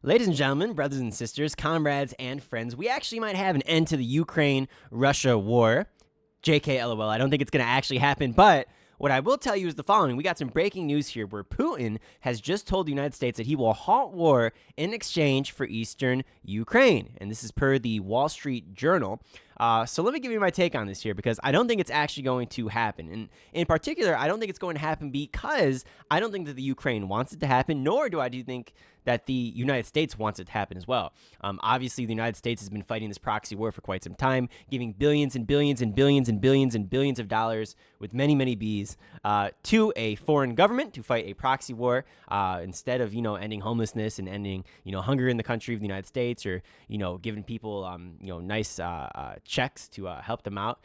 Ladies and gentlemen, brothers and sisters, comrades and friends, we actually might have an end to the Ukraine-Russia war. JK LOL, I don't think it's going to actually happen, but what I will tell you is the following. We got some breaking news here where Putin has just told the United States that he will halt war in exchange for eastern Ukraine. And this is per the Wall Street Journal. So let me give you my take on this here, because I don't think it's actually going to happen. And in particular, I don't think it's going to happen because I don't think that the Ukraine wants it to happen, nor do I think that the United States wants it to happen as well. Obviously, the United States has been fighting this proxy war for quite some time, giving billions and billions and billions and billions and billions of dollars with many, many B's to a foreign government to fight a proxy war instead of, ending homelessness and ending, hunger in the country of the United States, or, giving people, nice checks to help them out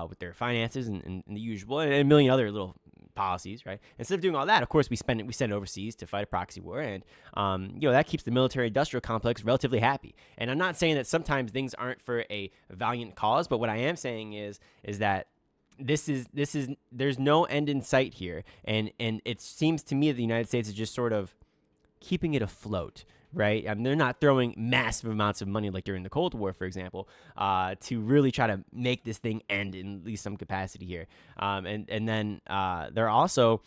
with their finances and the usual, and a million other little policies, right? Instead of doing all that, of course, we send it overseas to fight a proxy war, and that keeps the military-industrial complex relatively happy. And I'm not saying that sometimes things aren't for a valiant cause, but what I am saying is that there's no end in sight here, and it seems to me that the United States is just sort of keeping it afloat. Right? They're not throwing massive amounts of money like during the Cold War, for example, to really try to make this thing end in at least some capacity here. And then they're also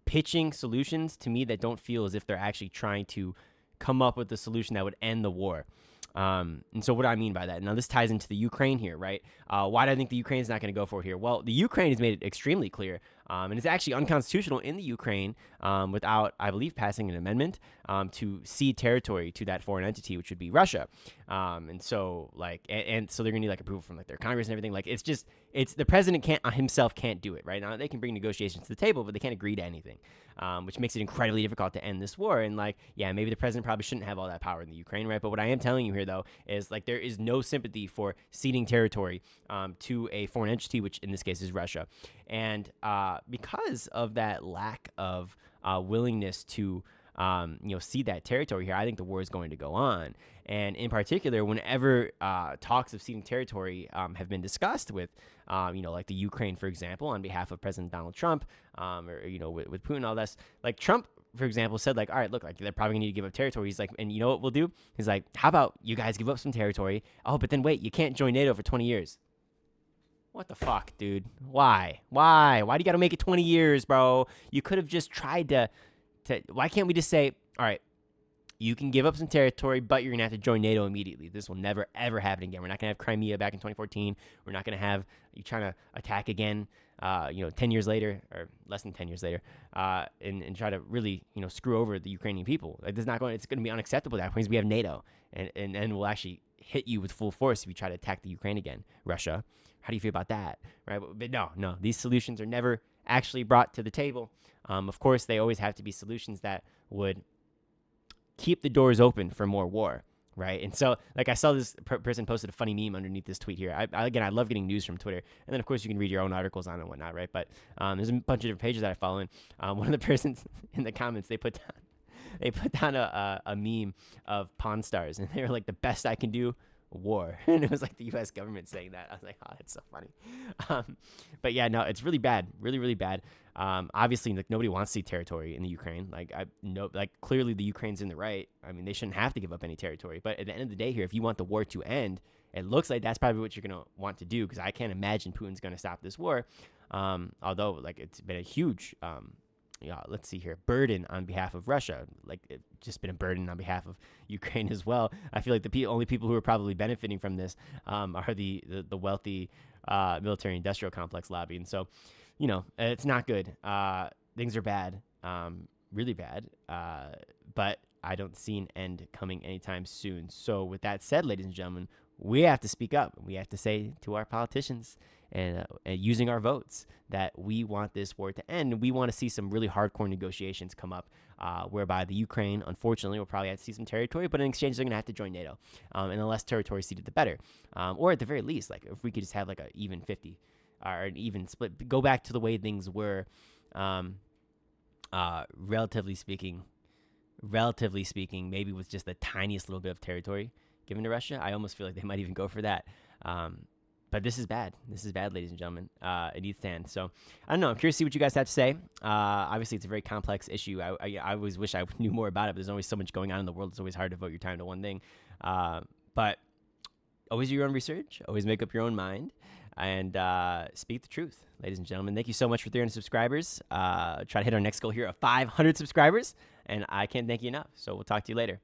pitching solutions to me that don't feel as if they're actually trying to come up with the solution that would end the war. And so what do I mean by that? Now, this ties into the Ukraine here, right? Why do I think the Ukraine is not going to go for it here? Well, the Ukraine has made it extremely clear, and it's actually unconstitutional in the Ukraine without, I believe, passing an amendment to cede territory to that foreign entity, which would be Russia. And so, so they're going to need approval from their Congress and everything. It's the president himself can't do it, right? Now, they can bring negotiations to the table, but they can't agree to anything, which makes it incredibly difficult to end this war. And maybe the president probably shouldn't have all that power in the Ukraine, right? But what I am telling you here, though, is there is no sympathy for ceding territory to a foreign entity, which in this case is Russia. And because of that lack of willingness to cede that territory here, I think the war is going to go on. And in particular, whenever talks of ceding territory have been discussed with, like the Ukraine, for example, on behalf of President Donald Trump, or with Putin, all this, Trump, for example, said all right, look, they're probably gonna need to give up territory. He's and you know what we'll do? He's how about you guys give up some territory? Oh, but then wait, you can't join NATO for 20 years. What the fuck, dude? Why do you got to make it 20 years, bro? You could have just tried to why can't we just say, all right, you can give up some territory, but you're going to have to join NATO immediately. This will never, ever happen again. We're not going to have Crimea back in 2014. We're not going to have you trying to attack again, 10 years later, or less than 10 years later, and try to really, screw over the Ukrainian people. It's going to be unacceptable at that point because we have NATO, and we'll actually hit you with full force if you try to attack the Ukraine again, Russia. How do you feel about that? Right? But no, these solutions are never actually brought to the table. Of course, they always have to be solutions that would keep the doors open for more war, right? And so, I saw this person posted a funny meme underneath this tweet here. I love getting news from Twitter, and then of course you can read your own articles on it and whatnot, right? But there's a bunch of different pages that I follow, and one of the persons in the comments they put down a meme of Pawn Stars, and they were the best I can do. War. And it was the U.S. government saying that. I was oh, that's so funny. But yeah, no, it's really bad, really, really bad. Obviously, nobody wants to see territory in the Ukraine. Clearly the Ukraine's in the right. I mean, they shouldn't have to give up any territory. But at the end of the day here, if you want the war to end, it looks like that's probably what you're going to want to do, because I can't imagine Putin's going to stop this war. Although, it's been a huge let's see here, burden on behalf of Russia. It's just been a burden on behalf of Ukraine as well. I feel the only people who are probably benefiting from this are the wealthy military industrial complex lobby. And so, it's not good. Things are bad, really bad. But I don't see an end coming anytime soon. So with that said, ladies and gentlemen, we have to speak up. We have to say to our politicians and using our votes that we want this war to end. We want to see some really hardcore negotiations come up whereby the Ukraine, unfortunately, will probably have to see some territory, but in exchange, they're going to have to join NATO. And the less territory ceded, the better. Or at the very least, if we could just have an even 50 or an even split, go back to the way things were, relatively speaking, maybe with just the tiniest little bit of territory given to Russia. I almost feel like they might even go for that. But this is bad. This is bad, ladies and gentlemen. It needs to end. So I don't know. I'm curious to see what you guys have to say. Obviously, it's a very complex issue. I always wish I knew more about it. But there's always so much going on in the world. It's always hard to devote your time to one thing. But always do your own research. Always make up your own mind. And speak the truth, ladies and gentlemen. Thank you so much for 300 subscribers. Try to hit our next goal here of 500 subscribers. And I can't thank you enough. So we'll talk to you later.